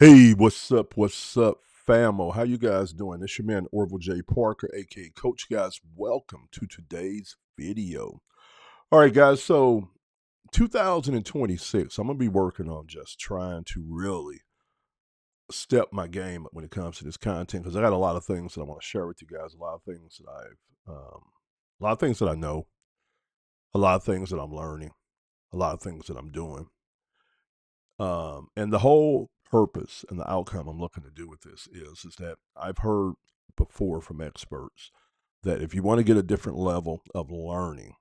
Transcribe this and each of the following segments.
Hey, what's up, famo? How you guys doing? This your man Orville J. Parker, aka Coach. Guys, welcome to today's video. All right, guys. So 2026, I'm gonna be working on just trying to really step my game up when it comes to this content because I got a lot of things that I want to share with you guys. A lot of things that a lot of things that I know, a lot of things that I'm learning, a lot of things that I'm doing. And the whole purpose and the outcome I'm looking to do with this is that I've heard before from experts that if you want to get a different level of learning,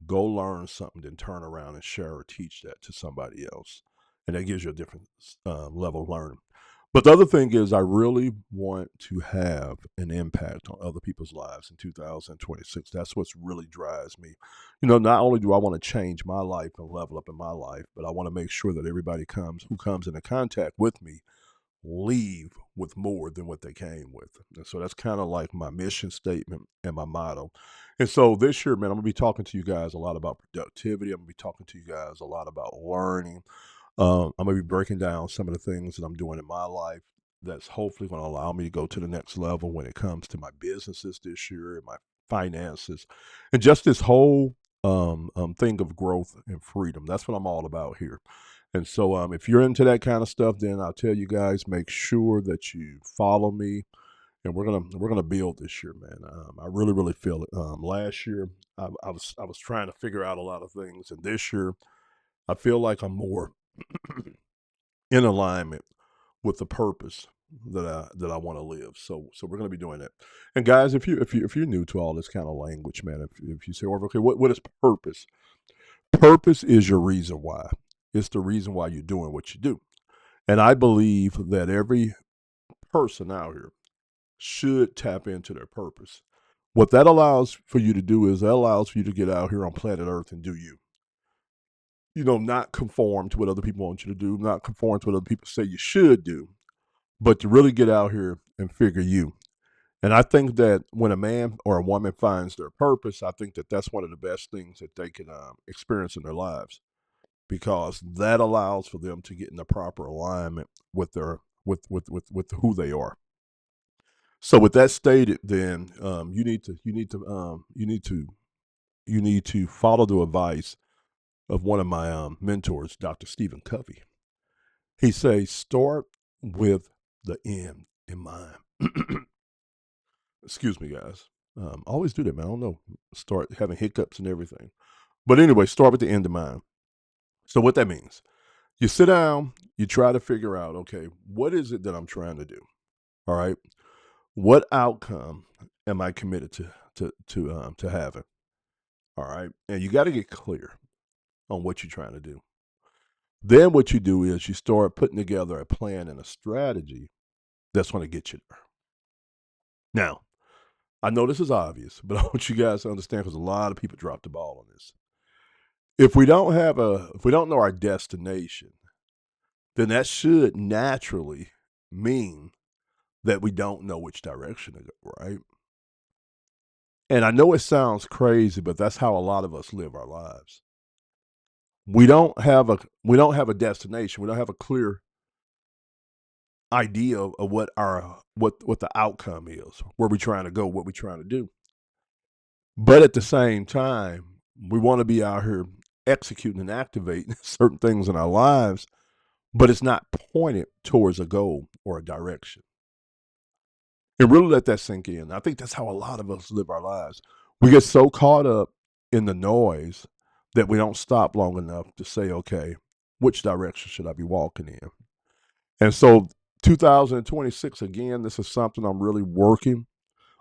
go learn something, then turn around and share or teach that to somebody else, and that gives you a different level of learning. But the other thing is, I really want to have an impact on other people's lives in 2026. That's what really drives me. Not only do I want to change my life and level up in my life, but I want to make sure that everybody who comes into contact with me leave with more than what they came with. And so that's kind of like my mission statement and my motto. And so this year, man, I'm gonna be talking to you guys a lot about productivity. I'm gonna be talking to you guys a lot about learning. I'm gonna be breaking down some of the things that I'm doing in my life that's hopefully going to allow me to go to the next level when it comes to my businesses this year and my finances, and just this whole thing of growth and freedom. That's what I'm all about here. And so, if you're into that kind of stuff, then I'll tell you guys, make sure that you follow me, and we're gonna build this year, man. I really feel it. Last year, I was trying to figure out a lot of things, and this year, I feel like I'm more in alignment with the purpose that I want to live. So we're going to be doing that. And guys, if you're new to all this kind of language, man, if you say, "Oh, okay, what is purpose?" Purpose is your reason why. It's the reason why you're doing what you do. And I believe that every person out here should tap into their purpose. What that allows for you to do is that allows for you to get out here on planet Earth and do you. Not conform to what other people want you to do, not conform to what other people say you should do, but to really get out here and figure you. And I think that when a man or a woman finds their purpose, I think that that's one of the best things that they can experience in their lives because that allows for them to get in the proper alignment with their with who they are. So with that stated, then you need to follow the advice of one of my mentors, Dr. Stephen Covey. He says, start with the end in mind. Excuse me, guys. I always do that, man. I don't know. Start having hiccups and everything. But anyway, start with the end in mind. So what that means, you sit down, you try to figure out, okay, what is it that I'm trying to do? All right. What outcome am I committed to having? All right. And you got to get clear on what you're trying to do. Then what you do is you start putting together a plan and a strategy that's going to get you there. Now, I know this is obvious, but I want you guys to understand because a lot of people drop the ball on this. If we don't know our destination, then that should naturally mean that we don't know which direction to go, right? And I know it sounds crazy, but that's how a lot of us live our lives. We don't have a destination. We don't have a clear idea of what the outcome is, where we're trying to go, what we're trying to do. But at the same time, we want to be out here executing and activating certain things in our lives, but it's not pointed towards a goal or a direction. And really let that sink in. I think that's how a lot of us live our lives. We get so caught up in the noise that we don't stop long enough to say, okay, which direction should I be walking in? And so 2026, again, this is something I'm really working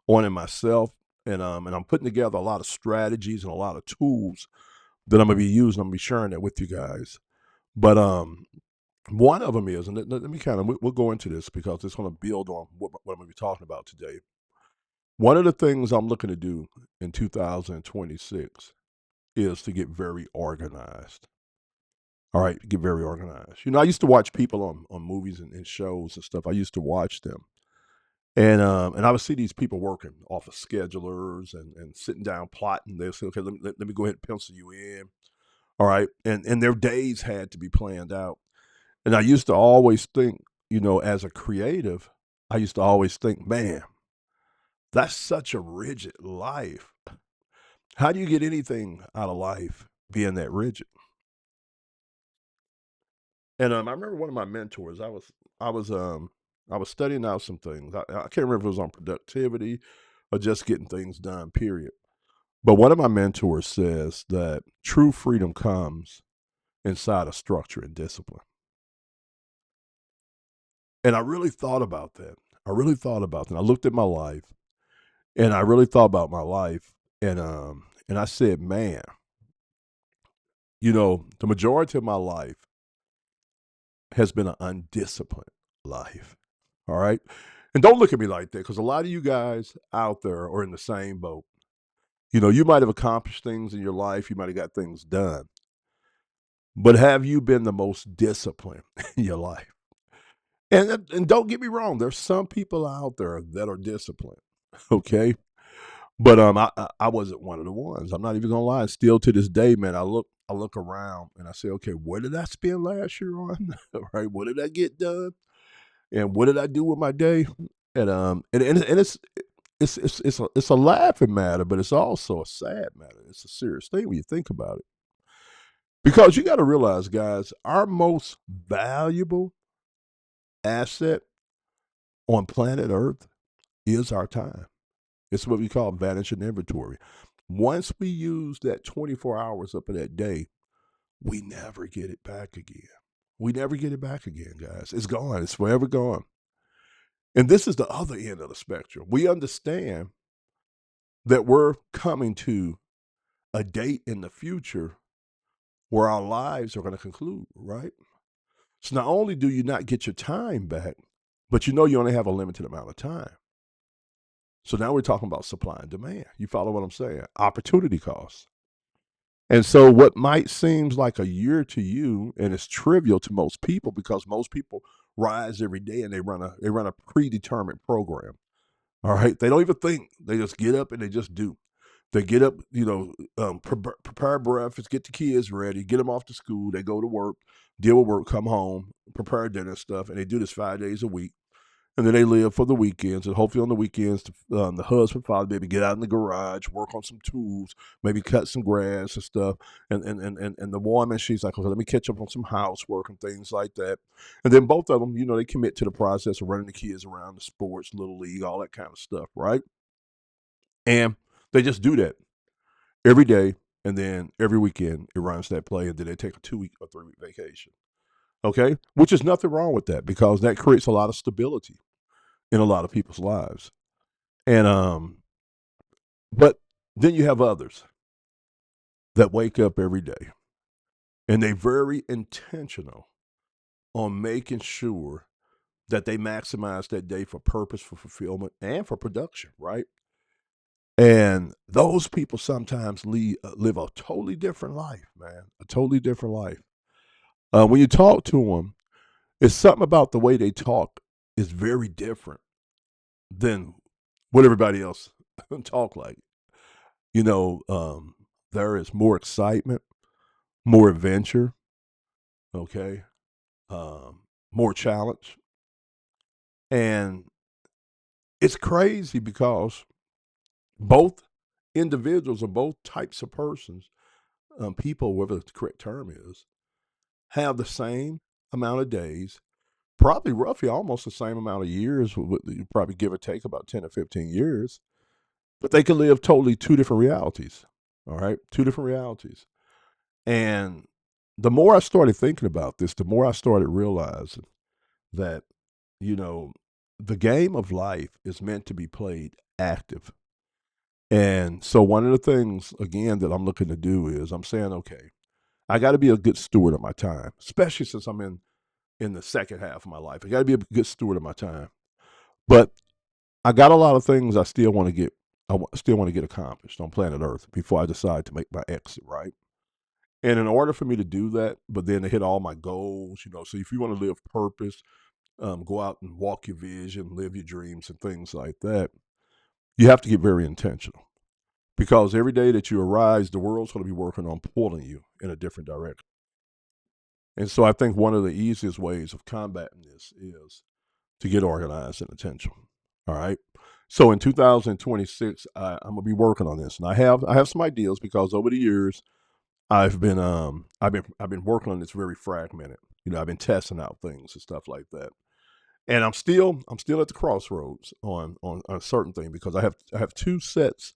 on in myself. And I'm putting together a lot of strategies and a lot of tools that I'm gonna be using. I'm gonna be sharing that with you guys. But one of them is, and let me kind of we'll go into this because it's going to build on what I'm going to be talking about today. One of the things I'm looking to do in 2026 is to get very organized. All right, get very organized. I used to watch people on movies and shows and stuff. I used to watch them, and I would see these people working off of schedulers and sitting down plotting. They'll say, okay, let me go ahead and pencil you in. All right, and their days had to be planned out. And I used to always think, as a creative, I used to always think, man, that's such a rigid life. How do you get anything out of life being that rigid? And I remember one of my mentors. I was I was studying out some things. I can't remember if it was on productivity or just getting things done. Period. But one of my mentors says that true freedom comes inside of structure and discipline. And I really thought about that. I really thought about that. I looked at my life and I really thought about my life and I said, man, the majority of my life has been an undisciplined life. All right. And don't look at me like that because a lot of you guys out there are in the same boat. You might have accomplished things in your life, you might have got things done, but have you been the most disciplined in your life? And don't get me wrong, there's some people out there that are disciplined, okay? But I wasn't one of the ones. I'm not even gonna lie. Still to this day, man, I look around and I say, okay, what did I spend last year on? Right? What did I get done? And what did I do with my day? And it's a laughing matter, but it's also a sad matter. It's a serious thing when you think about it. Because you got to realize, guys, our most valuable asset on planet Earth is our time. It's what we call vanishing inventory. Once we use that 24 hours up of that day, we never get it back again. We never get it back again, guys. It's gone. It's forever gone. And this is the other end of the spectrum. We understand that we're coming to a date in the future where our lives are going to conclude, right? So not only do you not get your time back, but you only have a limited amount of time. So now we're talking about supply and demand. You follow what I'm saying? Opportunity costs. And so what might seem like a year to you, and it's trivial to most people because most people rise every day and they run a predetermined program. All right. They don't even think. They just get up and they just do. They get up, prepare breakfast, get the kids ready, get them off to school. They go to work, deal with work, come home, prepare dinner stuff, and they do this 5 days a week. And then they live for the weekends, and hopefully on the weekends, the husband, father, maybe get out in the garage, work on some tools, maybe cut some grass and stuff. And the woman, she's like, okay, let me catch up on some housework and things like that. And then both of them, they commit to the process of running the kids around the sports, little league, all that kind of stuff, right? And they just do that every day, and then every weekend it runs that play, and then they take a 2 week or 3 week vacation. Okay, which is nothing wrong with that because that creates a lot of stability in a lot of people's lives. And but then you have others that wake up every day and they very intentional on making sure that they maximize that day for purpose, for fulfillment, and for production, right? And those people sometimes live a totally different life, man, a totally different life. When you talk to them, it's something about the way they talk is very different than what everybody else talk like. You know, um, there is more excitement, more adventure, okay, more challenge, and it's crazy because both individuals or both types of persons, people, whatever the correct term is, have the same amount of days, probably roughly almost the same amount of years, you probably give or take about 10 or 15 years, but they can live totally two different realities. All right, two different realities. And the more I started thinking about this, the more I started realizing that, you know, the game of life is meant to be played active. And so one of the things again that I'm looking to do is I'm saying, okay, I got to be a good steward of my time, especially since I'm in the second half of my life. I got to be a good steward of my time. But I got a lot of things I still want to get still want to get accomplished on planet Earth before I decide to make my exit, right? And in order for me to do that, but then to hit all my goals, so if you want to live purpose, go out and walk your vision, live your dreams, and things like that, you have to get very intentional because every day that you arise, the world's going to be working on pulling you in a different direction. And so I think one of the easiest ways of combating this is to get organized and intentional. All right. So in 2026, I'm gonna be working on this, and I have some ideas because over the years I've been working on this very fragmented. I've been testing out things and stuff like that, and I'm still at the crossroads on a certain thing because I have two sets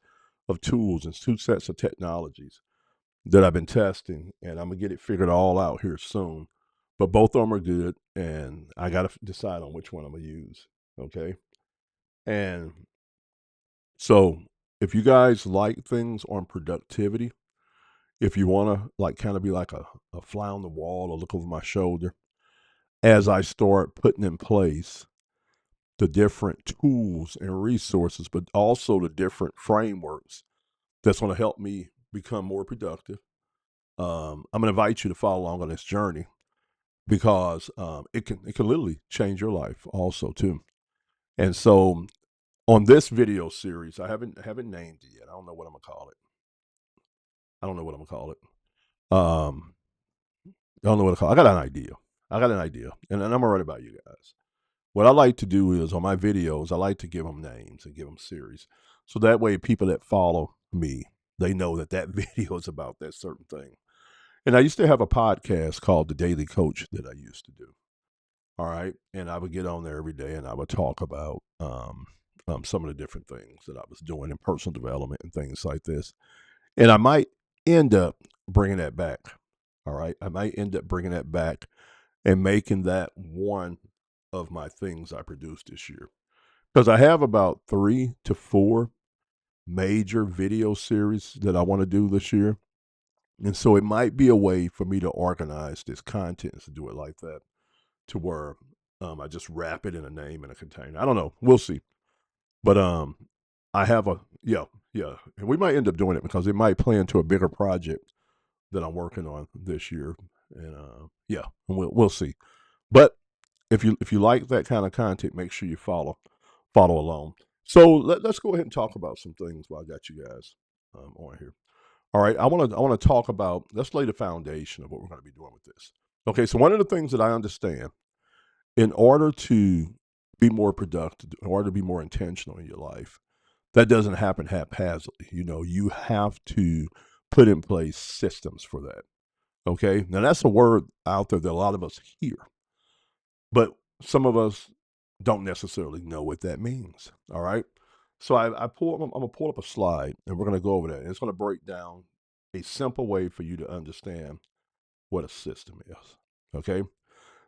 of tools and two sets of technologies that I've been testing, and I'm gonna get it figured all out here soon. But both of them are good, and I gotta decide on which one I'm gonna use. Okay, and so if you guys like things on productivity, if you want to like kind of be like a fly on the wall or look over my shoulder as I start putting in place the different tools and resources, but also the different frameworks that's going to help me become more productive. I'm going to invite you to follow along on this journey because it can literally change your life also too. And so on this video series, I haven't named it yet. I don't know what I'm gonna call it. I don't know what I'm gonna call it. Um, I don't know what to call it. I got an idea. And I'm alright about you guys. What I like to do is on my videos, I like to give them names and give them series, so that way people that follow me, they know that that video is about that certain thing. And I used to have a podcast called The Daily Coach that I used to do. All right. And I would get on there every day and I would talk about some of the different things that I was doing in personal development and things like this. And I might end up bringing that back. All right. I might end up bringing that back and making that one of my things I produced this year. Because I have about 3 to 4 major video series that I want to do this year. And so it might be a way for me to organize this content to do it like that, to where I just wrap it in a name in a container. I don't know. We'll see. But I have a yeah, and we might end up doing it because it might play into a bigger project that I'm working on this year, and yeah, and we'll see. But if you like that kind of content, make sure you follow along. So let's go ahead and talk about some things while I got you guys on here. All right, I want to talk about, let's lay the foundation of what we're going to be doing with this. Okay, so one of the things that I understand, in order to be more productive, in order to be more intentional in your life, that doesn't happen haphazardly. You have to put in place systems for that. Okay. Now, that's a word out there that a lot of us hear, but some of us don't necessarily know what that means. All right. So I'm going to pull up a slide and we're going to go over that. And it's going to break down a simple way for you to understand what a system is. Okay.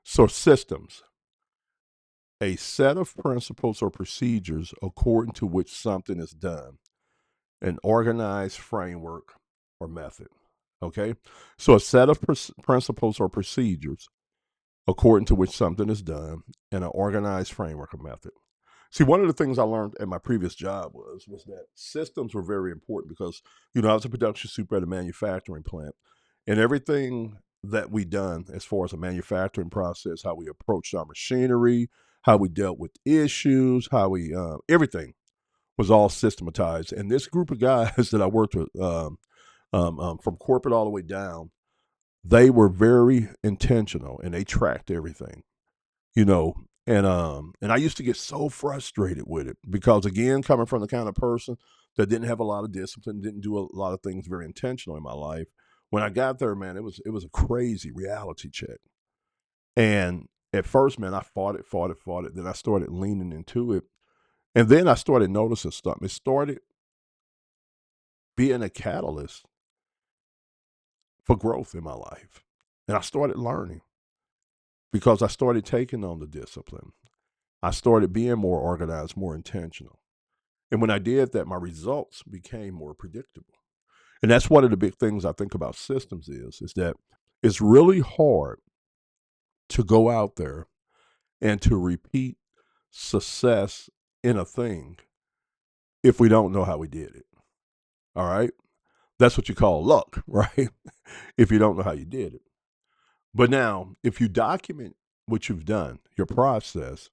So, systems, a set of principles or procedures according to which something is done, an organized framework or method. Okay? So, a set of principles or procedures according to which something is done, and an organized framework or method. See, one of the things I learned at my previous job was that systems were very important because, I was a production super at a manufacturing plant, and everything that we done as far as a manufacturing process, how we approached our machinery, how we dealt with issues, how we everything was all systematized. And this group of guys that I worked with, from corporate all the way down, they were very intentional and they tracked everything, you know. And I used to get so frustrated with it because, again, coming from the kind of person that didn't have a lot of discipline, didn't do a lot of things very intentional in my life. When I got there, man, it was a crazy reality check. And at first, man, I fought it. Then I started leaning into it, and then I started noticing stuff. It started being a catalyst for growth in my life. And I started learning because I started taking on the discipline. I started being more organized, more intentional. And when I did that, my results became more predictable. And that's one of the big things I think about systems is that it's really hard to go out there and to repeat success in a thing if we don't know how we did it. All right? That's what you call luck, right? If you don't know how you did it. But now, if you document what you've done, your process,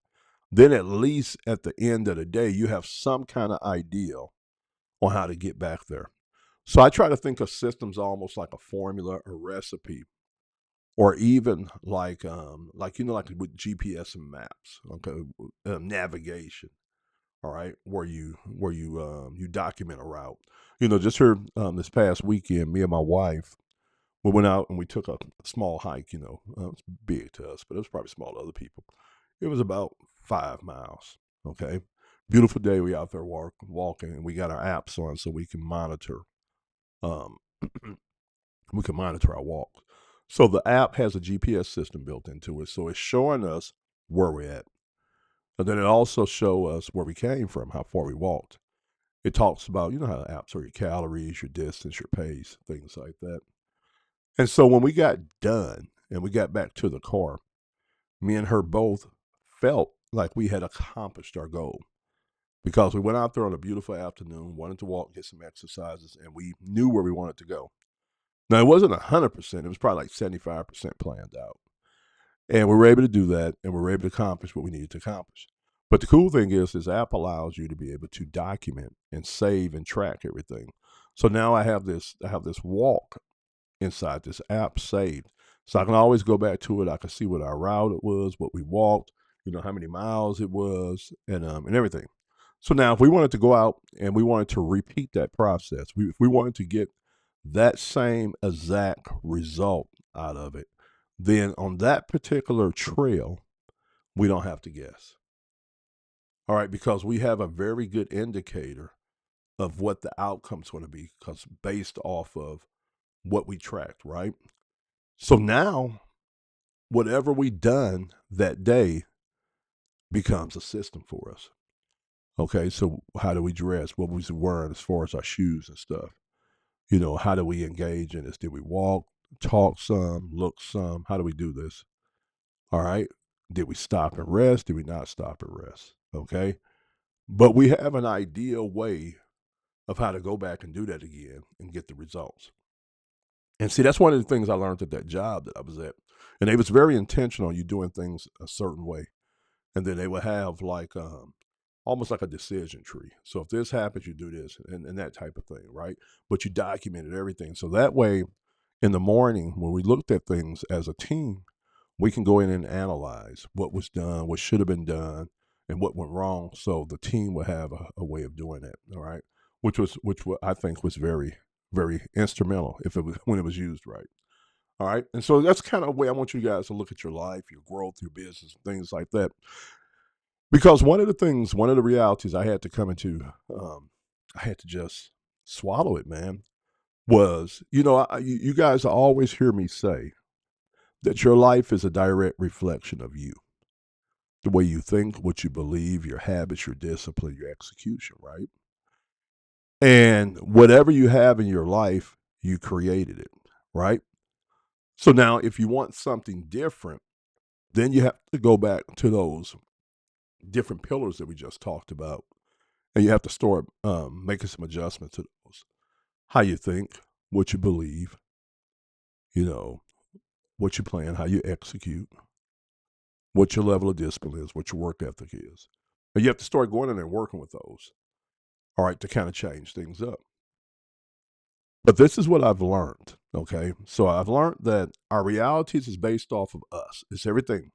then at least at the end of the day, you have some kind of idea on how to get back there. So I try to think of systems almost like a formula, a recipe or even like with GPS and maps, okay, navigation. All right, where you document a route. Just here this past weekend, me and my wife, we went out and we took a small hike. It's big to us, but it was probably small to other people. It was about 5 miles. Okay, beautiful day. We out there walking, and we got our apps on so we can monitor. Um, we can monitor our walks. So the app has a GPS system built into it, so it's showing us where we're at, and then it also show us where we came from, how far we walked. It talks about how apps are your calories, your distance, your pace, things like that. And so when we got done and we got back to the car, me and her both felt like we had accomplished our goal because we went out there on a beautiful afternoon, wanted to walk, get some exercises, and we knew where we wanted to go. Now, it wasn't 100%, it was probably like 75% planned out. And we were able to do that, and we were able to accomplish what we needed to accomplish. But the cool thing is, this app allows you to be able to document and save and track everything. So now I have this walk inside this app saved. So I can always go back to it. I can see what our route it was, what we walked, how many miles it was, and everything. So now if we wanted to go out and we wanted to repeat that process, if we wanted to get that same exact result out of it, then on that particular trail, we don't have to guess. All right, because we have a very good indicator of what the outcome's going to be because based off of what we tracked, right? So now, whatever we done that day becomes a system for us. Okay, so how do we dress? What was we wearing as far as our shoes and stuff? How do we engage in this? Did we walk, talk some, look some? How do we do this? All right. Did we stop and rest? Did we not stop and rest? Okay. But we have an ideal way of how to go back and do that again and get the results. And see, that's one of the things I learned at that job that I was at. And they was very intentional on you doing things a certain way. And then they would have like almost like a decision tree. So if this happens, you do this and that type of thing, right? But you documented everything. So that way in the morning when we looked at things as a team, we can go in and analyze what was done, what should have been done, and what went wrong. So the team will have a way of doing it. All right, I think was very very instrumental if it was when it was used right. All right, and so that's kind of the way I want you guys to look at your life, your growth, your business, things like that. Because one of the realities I had to come into, I had to just swallow it, man. Was you guys always hear me say that your life is a direct reflection of you. The way you think, what you believe, your habits, your discipline, your execution, right? And whatever you have in your life, you created it, right? So now, if you want something different, then you have to go back to those different pillars that we just talked about. And you have to start making some adjustments to those. How you think, what you believe, you know, what you plan, how you execute, what your level of discipline is, what your work ethic is. And you have to start going in there and working with those, all right, to kind of change things up. But this is what I've learned, okay? So I've learned that our realities is based off of us. It's everything.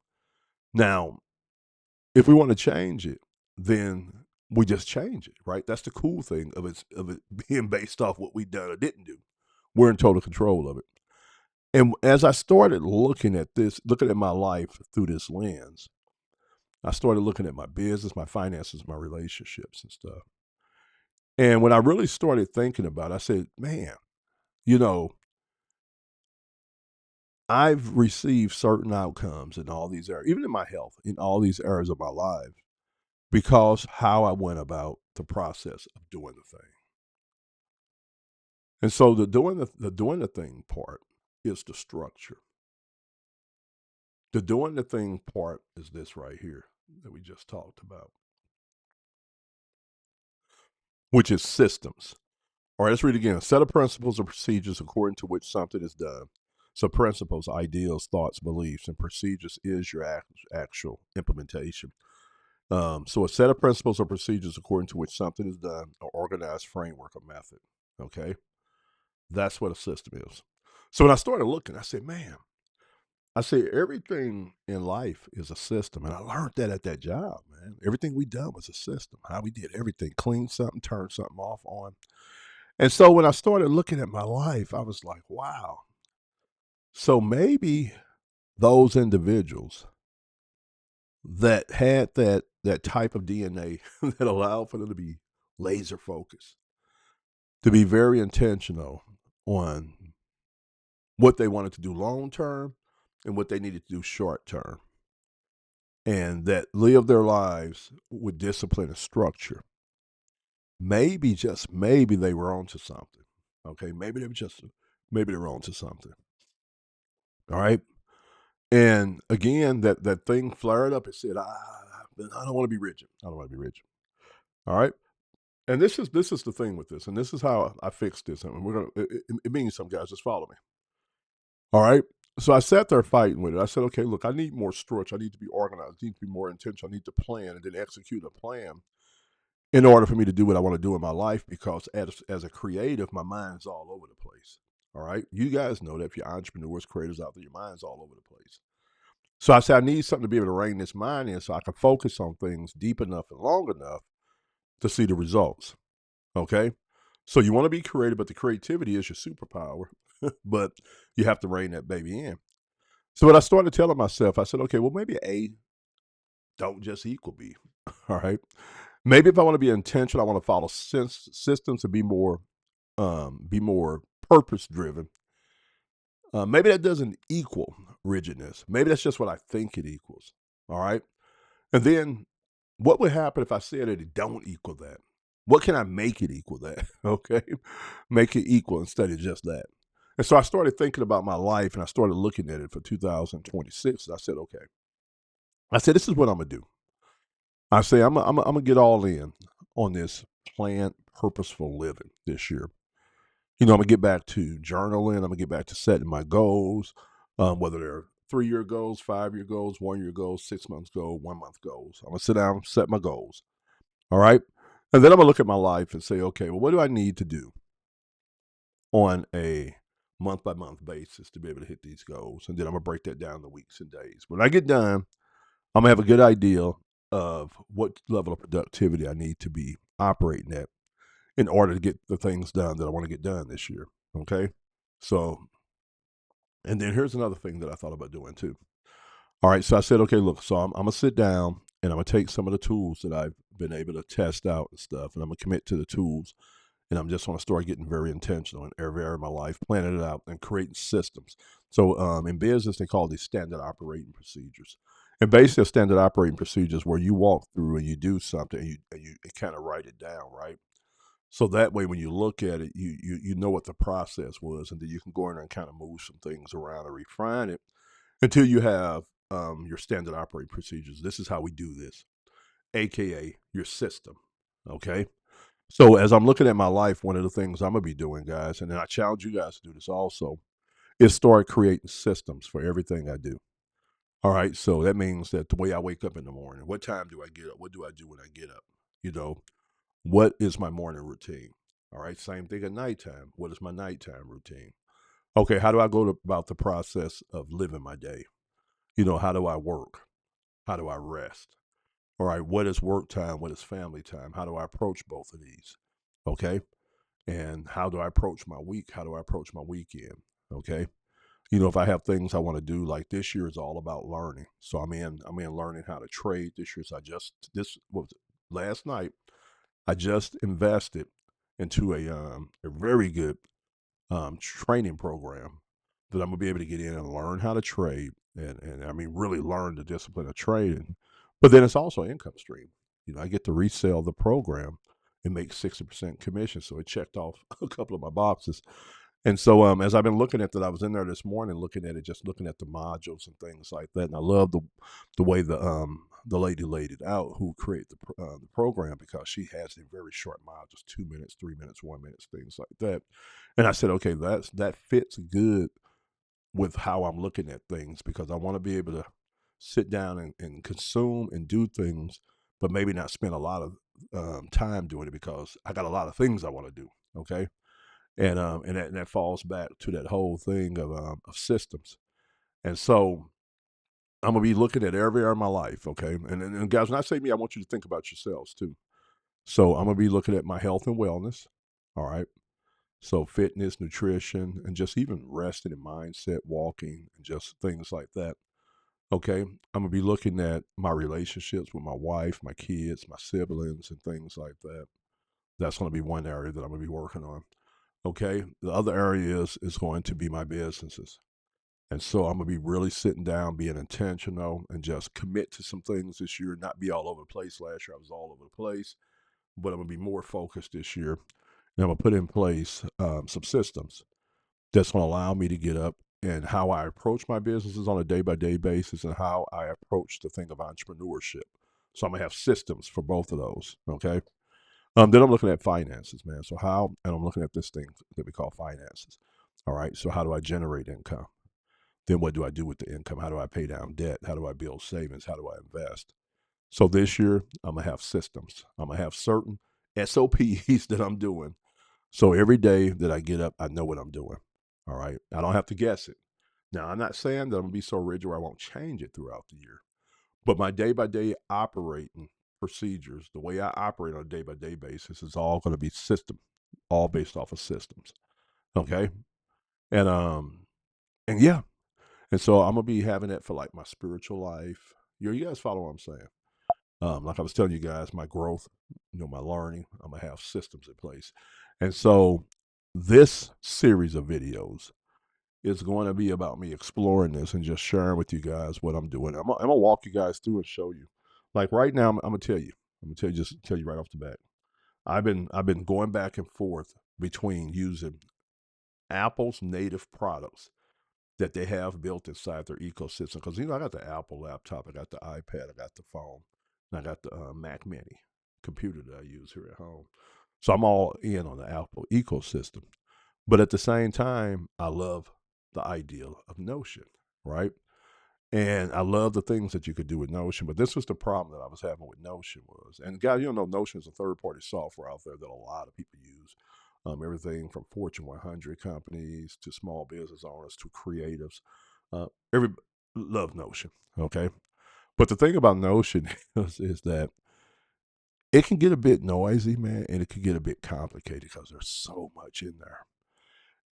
Now, if we want to change it, then we just change it, right? That's the cool thing of it being based off what we done or didn't do. We're in total control of it. And as I started looking at this, looking at my life through this lens, I started looking at my business, my finances, my relationships and stuff. And when I really started thinking about it, I said, man, you know, I've received certain outcomes in all these areas, even in my health, in all these areas of my life, because how I went about the process of doing the thing. And so the doing the thing part is the structure. The doing the thing part is this right here that we just talked about, which is systems. All right, let's read it again. A set of principles or procedures according to which something is done. So, principles, ideals, thoughts, beliefs, and procedures is your actual implementation. So, a set of principles or procedures according to which something is done, or organized framework or method. Okay, that's what a system is. So, when I started looking, I said, man, I say everything in life is a system, and I learned that at that job, man. Everything we done was a system. How we did everything, clean something, turn something off, on. And so when I started looking at my life, I was like, wow. So maybe those individuals that had that type of DNA that allowed for them to be laser focused, to be very intentional on what they wanted to do long term and what they needed to do short term, and that live their lives with discipline and structure. Maybe, just maybe, they were onto something. Okay, maybe they were onto something. All right. And again, that thing flared up. It said, I don't want to be rigid. I don't want to be rigid. All right. And this is the thing with this, and this is how I fixed this. And we're gonna. It means some guys just follow me. All right. So I sat there fighting with it. I said, okay, look, I need more structure. I need to be organized. I need to be more intentional. I need to plan and then execute a plan in order for me to do what I want to do in my life. Because as a creative, my mind's all over the place. All right. You guys know that if you're entrepreneurs, creators out there, your mind's all over the place. So I said, I need something to be able to rein this mind in so I can focus on things deep enough and long enough to see the results. Okay. So you want to be creative, but the creativity is your superpower. But you have to rein that baby in. So what I started telling myself, I said, okay, well, maybe A don't just equal B. All right. Maybe if I want to be intentional, I want to follow systems to be more purpose driven. Maybe that doesn't equal rigidness. Maybe that's just what I think it equals. All right. And then what would happen if I said that it don't equal that? What can I make it equal that? Okay. Make it equal instead of just that. And so I started thinking about my life and I started looking at it for 2026. And I said, okay, I said, this is what I'm going to do. I say, I'm going to get all in on this planned, purposeful living this year. I'm going to get back to journaling. I'm going to get back to setting my goals, whether they're 3-year goals, 5-year goals, 1-year goals, 6 months goals, 1 month goals. I'm going to sit down, set my goals. All right. And then I'm going to look at my life and say, okay, well, what do I need to do on a month by month basis to be able to hit these goals? And then I'm going to break that down to weeks and days. When I get done, I'm going to have a good idea of what level of productivity I need to be operating at in order to get the things done that I want to get done this year. Okay. So, and then here's another thing that I thought about doing too. All right. So I said, okay, look, so I'm going to sit down and I'm going to take some of the tools that I've been able to test out and stuff, and I'm going to commit to the tools. And I'm just going to start getting very intentional in every area of my life, planning it out and creating systems. So in business, they call these standard operating procedures. And basically, a standard operating procedure is where you walk through and you do something and you kind of write it down, right? So that way, when you look at it, you know what the process was, and then you can go in there and kind of move some things around and refine it until you have your standard operating procedures. This is how we do this, aka your system. Okay. So as I'm looking at my life, one of the things I'm gonna be doing, guys, and then I challenge you guys to do this also, is start creating systems for everything I do. All right. So that means that the way I wake up in the morning, what time do I get up? What do I do when I get up? You know, what is my morning routine? All right. Same thing at nighttime. What is my nighttime routine? Okay. How do I go about the process of living my day? How do I work? How do I rest? All right. What is work time? What is family time? How do I approach both of these? Okay. And how do I approach my week? How do I approach my weekend? Okay. If I have things I want to do, like this year is all about learning. So I'm in learning how to trade this year. So this was last night. I just invested into a very good training program that I'm gonna be able to get in and learn how to trade, and I mean really learn the discipline of trading. But then it's also an income stream. I get to resell the program and make 60% commission. So it checked off a couple of my boxes. And so as I've been looking at that, I was in there this morning looking at it, just looking at the modules and things like that. And I love the way the lady laid it out who created the program, because she has a very short modules, 2 minutes, 3 minutes, 1 minute, things like that. And I said, okay, that fits good with how I'm looking at things, because I want to be able to sit down and consume and do things, but maybe not spend a lot of time doing it because I got a lot of things I want to do. Okay. And that falls back to that whole thing of systems. And so I'm gonna be looking at every area of my life, okay? And guys, when I say me, I want you to think about yourselves too. So I'm gonna be looking at my health and wellness, all right? So fitness, nutrition, and just even resting and mindset, walking, and just things like that. Okay. I'm gonna be looking at my relationships with my wife, my kids, my siblings, and things like that. That's gonna be one area that I'm gonna be working on. Okay. The other area is going to be my businesses. And so I'm gonna be really sitting down, being intentional, and just commit to some things this year, not be all over the place. Last year I was all over the place, but I'm gonna be more focused this year. And I'm gonna put in place some systems that's going to allow me to get up and how I approach my businesses on a day by day basis and how I approach the thing of entrepreneurship. So I'm gonna have systems for both of those. Okay. Then I'm looking at finances, man. So how, and I'm looking at this thing that we call finances. All right. So how do I generate income? Then what do I do with the income? How do I pay down debt? How do I build savings? How do I invest? So this year I'm gonna have systems. I'm gonna have certain SOPs that I'm doing so every day that I get up, I know what I'm doing. All right. I don't have to guess it. Now, I'm not saying that I'm going to be so rigid where I won't change it throughout the year, but my day by day operating procedures, the way I operate on a day by day basis is all going to be system, all based off of systems. Okay. And, and yeah. And so I'm going to be having that for like my spiritual life. You guys follow what I'm saying? Like I was telling you guys, my growth, my learning, I'm gonna have systems in place. And so this series of videos is going to be about me exploring this and just sharing with you guys what I'm doing. I'm gonna walk you guys through and show you. Like right now, I'm gonna tell you. I'm gonna tell you right off the bat. I've been going back and forth between using Apple's native products that they have built inside their ecosystem. Because I got the Apple laptop, I got the iPad, I got the phone, and I got the Mac Mini computer that I use here at home. So I'm all in on the Apple ecosystem. But at the same time, I love the idea of Notion, right? And I love the things that you could do with Notion. But this was the problem that I was having with Notion was, and guys, Notion is a third-party software out there that a lot of people use. Everything from Fortune 100 companies to small business owners to creatives. Every love Notion, okay? But the thing about Notion is that it can get a bit noisy, man, and it can get a bit complicated because there's so much in there.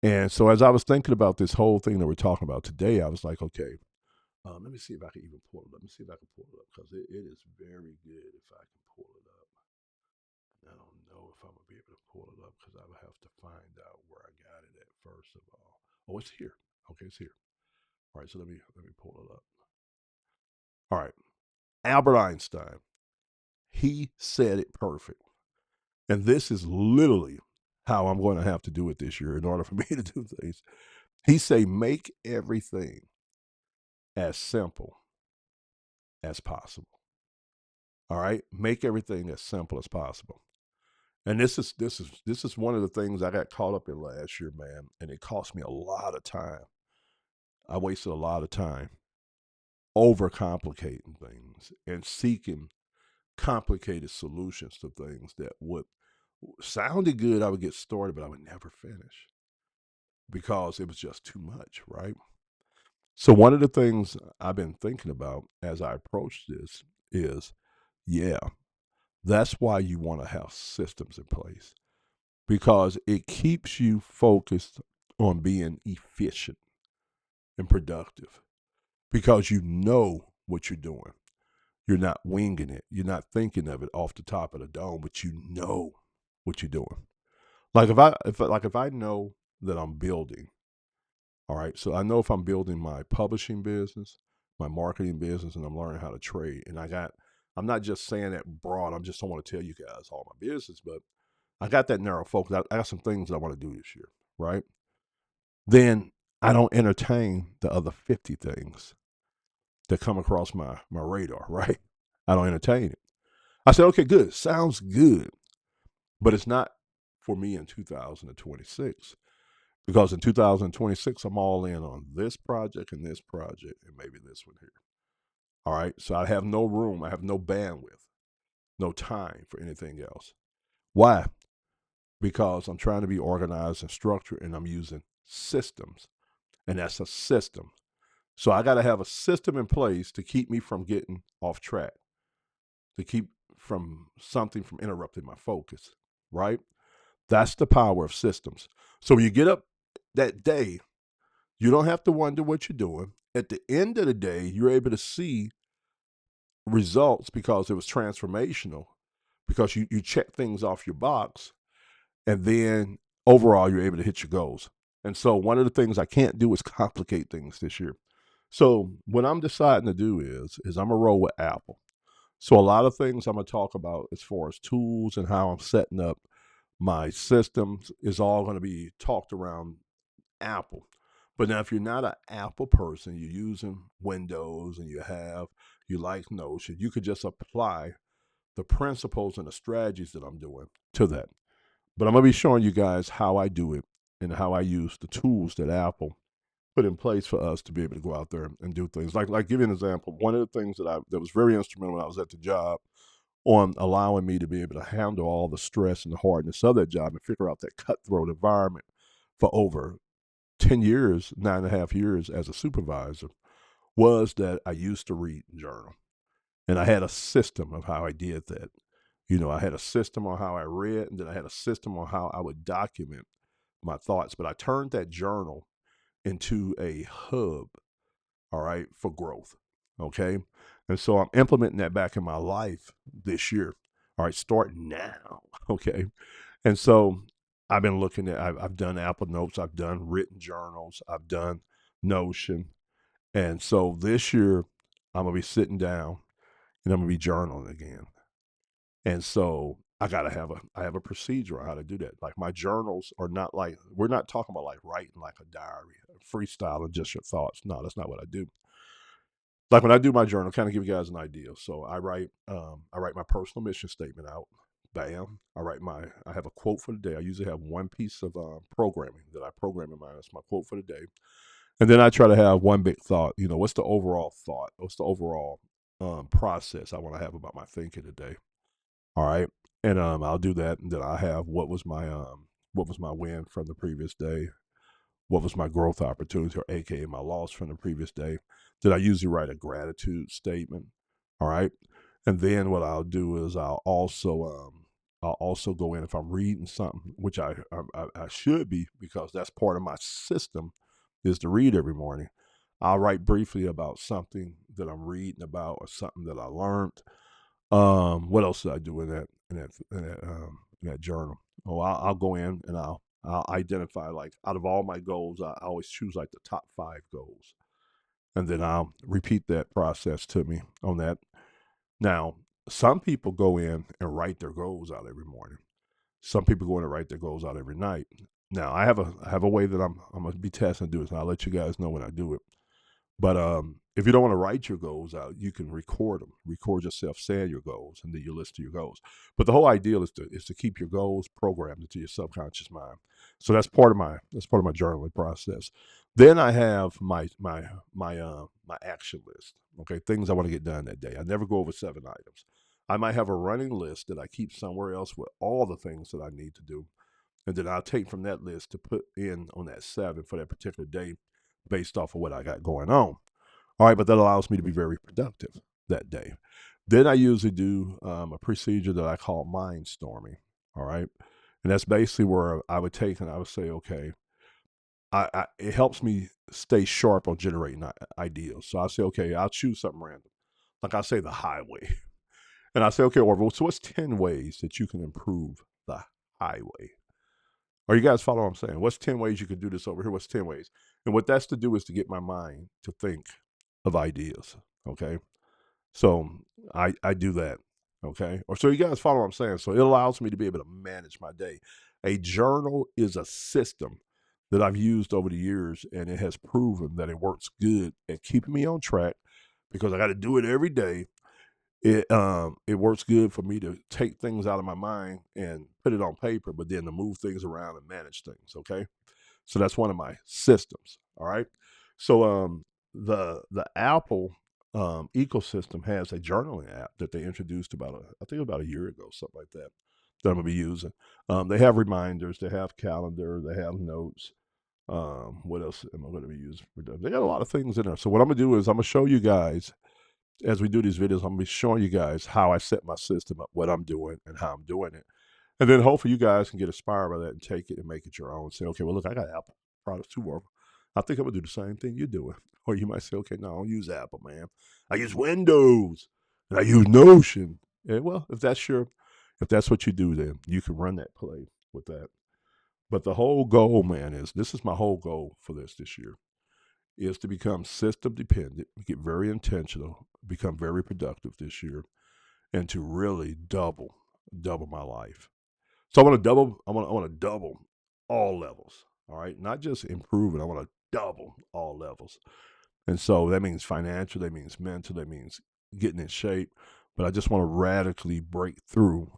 And so as I was thinking about this whole thing that we're talking about today, I was like, okay, let me see if I can even pull it up. Let me see if I can pull it up because it is very good if I can pull it up. I don't know if I'm gonna be able to pull it up because I would have to find out where I got it at first of all. Oh, it's here. Okay, it's here. All right, so let me pull it up. All right, Albert Einstein. He said it perfect, and this is literally how I'm going to have to do it this year in order for me to do things. He say, make everything as simple as possible. All right, make everything as simple as possible. And this is one of the things I got caught up in last year, man, and it cost me a lot of time. I wasted a lot of time overcomplicating things and seeking complicated solutions to things that would sounded good. I would get started, but I would never finish because it was just too much, right? So one of the things I've been thinking about as I approach this is, yeah, that's why you want to have systems in place because it keeps you focused on being efficient and productive because you know what you're doing. You're not winging it. You're not thinking of it off the top of the dome, but you know what you're doing. Like if I know that I'm building, all right. So I know if I'm building my publishing business, my marketing business, and I'm learning how to trade, and I'm not just saying that broad. I just don't want to tell you guys all my business, but I got that narrow focus. I got some things that I want to do this year, right? Then I don't entertain the other 50 things that come across my radar, right? I don't entertain it. I said, okay, good. Sounds good. But it's not for me in 2026 because in 2026, I'm all in on this project and maybe this one here. All right. So I have no room. I have no bandwidth, no time for anything else. Why? Because I'm trying to be organized and structured and I'm using systems. And that's a system. So I got to have a system in place to keep me from getting off track, to keep from something from interrupting my focus, right? That's the power of systems. So when you get up that day, you don't have to wonder what you're doing. At the end of the day, you're able to see results because it was transformational, because you check things off your box, and then overall you're able to hit your goals. And so one of the things I can't do is complicate things this year. So what I'm deciding to do is I'm gonna roll with Apple. So a lot of things I'm gonna talk about as far as tools and how I'm setting up my systems is all gonna be talked around Apple. But now if you're not an Apple person, you're using Windows and you like Notion, you could just apply the principles and the strategies that I'm doing to that. But I'm gonna be showing you guys how I do it and how I use the tools that Apple put in place for us to be able to go out there and do things. Like give you an example. One of the things that was very instrumental when I was at the job on allowing me to be able to handle all the stress and the hardness of that job and figure out that cutthroat environment for over 10 years, 9.5 years as a supervisor, was that I used to read and journal. And I had a system of how I did that. I had a system on how I read, and then I had a system on how I would document my thoughts. But I turned that journal into a hub, all right, for growth. Okay. And so I'm implementing that back in my life this year. All right, start now. Okay. And so I've been looking at, I've done Apple Notes, I've done written journals, I've done Notion. And so this year I'm going to be sitting down and I'm going to be journaling again. And so I have a procedure on how to do that. Like my journals are not like, we're not talking about like writing like a diary, freestyling just your thoughts. No, that's not what I do. Like when I do my journal, kind of give you guys an idea. So I write my personal mission statement out. Bam. I have a quote for the day. I usually have one piece of programming that I program in mind. That's my quote for the day. And then I try to have one big thought. What's the overall thought? What's the overall process I want to have about my thinking today? All right. And I'll do that. And then I have what was my win from the previous day? What was my growth opportunity, or AKA my loss from the previous day? Then I usually write a gratitude statement. All right. And then what I'll do is I'll also go in if I'm reading something, which I should be, because that's part of my system is to read every morning. I'll write briefly about something that I'm reading about or something that I learned. What else did I do in that journal? Oh, I'll go in and I'll identify, like, out of all my goals, I always choose like the top 5 goals, and then I'll repeat that process to me on that. Now, some people go in and write their goals out every morning. Some people go in and write their goals out every night. Now, I have a way that I'm gonna be testing to do this, and I'll let you guys know when I do it. But if you don't want to write your goals out, you can record them. Record yourself saying your goals, and then you list your goals. But the whole idea is to keep your goals programmed into your subconscious mind. So that's part of my journaling process. Then I have my action list. Okay, things I want to get done that day. I never go over 7 items. I might have a running list that I keep somewhere else with all the things that I need to do, and then I'll take from that list to put in on that 7 for that particular day, based off of what I got going on. All right, but that allows me to be very productive that day. Then I usually do a procedure that I call mind storming. All right, and that's basically where I would take and I would say, okay, it helps me stay sharp on generating ideas. So I say, okay, I'll choose something random, like I say the highway, and I say, okay, Orville, so what's 10 ways that you can improve the highway? Are you guys follow what I'm saying? What's 10 ways you could do this over here? What's 10 ways? And what that's to do is to get my mind to think of ideas. Okay. So I do that. Okay. Or so you guys follow what I'm saying. So it allows me to be able to manage my day. A journal is a system that I've used over the years, and it has proven that it works good at keeping me on track, because I got to do it every day. It works good for me to take things out of my mind and put it on paper, but then to move things around and manage things. Okay, so that's one of my systems. All right, so the Apple ecosystem has a journaling app that they introduced I think about a year ago, something like that. That I'm gonna be using. They have reminders, they have calendar, they have notes. What else am I going to be using? They got a lot of things in there. So what I'm gonna do is I'm gonna show you guys as we do these videos. I'm gonna be showing you guys how I set my system up, what I'm doing, and how I'm doing it. And then hopefully you guys can get inspired by that and take it and make it your own. Say, okay, well, look, I got Apple products too. Or I think I'm gonna do the same thing you're doing. Or you might say, okay, no, I don't use Apple, man. I use Windows and I use Notion. And well, if that's what you do, then you can run that play with that. But the whole goal, man, is this is my whole goal for this year is to become system dependent, get very intentional, become very productive this year, and to really double my life. So I want to double all levels. All right. Not just improve it. I want to double all levels. And so that means financial, that means mental, that means getting in shape. But I just want to radically break through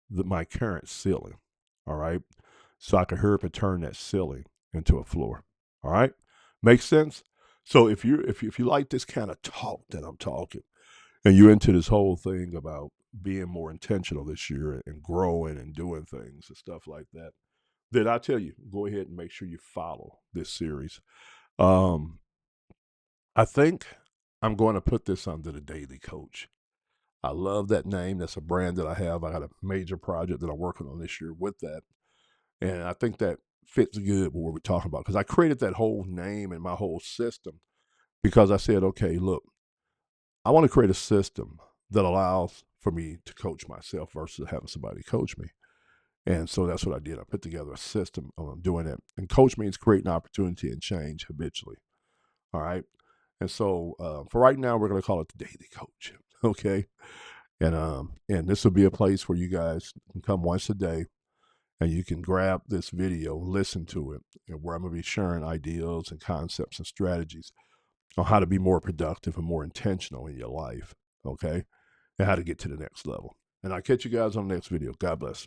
my current ceiling. All right. So I can hurry up and turn that ceiling into a floor. All right. Makes sense? So if you like this kind of talk that I'm talking, and you're into this whole thing about being more intentional this year and growing and doing things and stuff like that, then I tell you, go ahead and make sure you follow this series. Um, I think I'm going to put this under the Daily Coach. I love that name. That's a brand that I have. I got a major project that I'm working on this year with that. And I think that fits good with what we're talking about because I created that whole name and my whole system because I said, okay, look, I want to create a system that allows for me to coach myself versus having somebody coach me. And so that's what I did. I put together a system on doing it. And coach means creating opportunity and change habitually. All right. And so for right now, we're going to call it the Daily Coach. Okay. And this will be a place where you guys can come once a day and you can grab this video, listen to it, and where I'm going to be sharing ideas and concepts and strategies on how to be more productive and more intentional in your life. Okay. And how to get to the next level. And I'll catch you guys on the next video. God bless.